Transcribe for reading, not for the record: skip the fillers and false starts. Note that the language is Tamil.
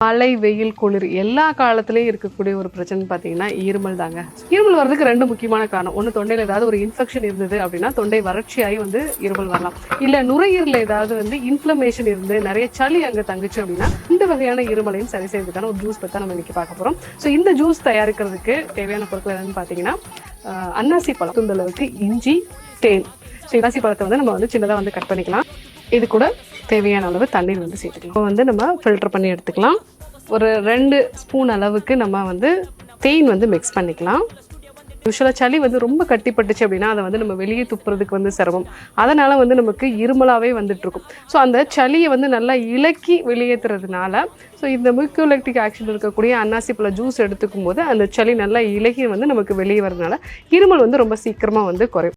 மழை வெயில் குளிர் எல்லா காலத்துலேயும் இருக்கக்கூடிய ஒரு பிரச்சனை பார்த்தீங்கன்னா இருமல் தாங்க. இருமல் வர்றதுக்கு ரெண்டு முக்கியமான காரணம். ஒன்று, தொண்டையில் ஏதாவது ஒரு இன்ஃபெக்ஷன் இருந்தது அப்படின்னா தொண்டை வறட்சியாகி இருமல் வரலாம். இல்லை நுரையீரலில் ஏதாவது இன்ஃப்ளமேஷன் இருந்து நிறைய சளி அங்கே தங்குச்சு அப்படின்னா இந்த வகையான இருமலையும் சரி செய்யறதுக்கான ஒரு ஜூஸ் பற்றி நம்ம இன்னைக்கு பார்க்க போகிறோம். ஸோ இந்த ஜூஸ் தயாரிக்கிறதுக்கு தேவையான பொருட்கள் என்னன்னு பார்த்தீங்கன்னா அன்னாசி பழம், துண்டளவுக்கு இஞ்சி, தேன். ஸோ அன்னாசி பழத்தை நம்ம சின்னதாக கட் பண்ணிக்கலாம். இது கூட தேவையான அளவு தண்ணீர் சேர்த்துக்கலாம். இப்போ நம்ம ஃபில்டர் பண்ணி எடுத்துக்கலாம். ஒரு 2 ஸ்பூன் அளவுக்கு நம்ம தேன் மிக்ஸ் பண்ணிக்கலாம். யூஸ்வலாக சளி ரொம்ப கட்டிப்பட்டுச்சு அப்படின்னா அதை நம்ம வெளியே துப்புறதுக்கு சிரமம். அதனால் நமக்கு இருமலாகவே இருக்கும். ஸோ அந்த சளியை நல்லா இலக்கி வெளியேற்றுறதுனால இந்த மியூக்கோலைட்டிக் ஆக்ஷன் இருக்கக்கூடிய அன்னாசி பழ ஜூஸ் எடுத்துக்கும் போது அந்த சளி நல்லா இலக்கி நமக்கு வெளியே வரதுனால இருமல் ரொம்ப சீக்கிரமாக குறையும்.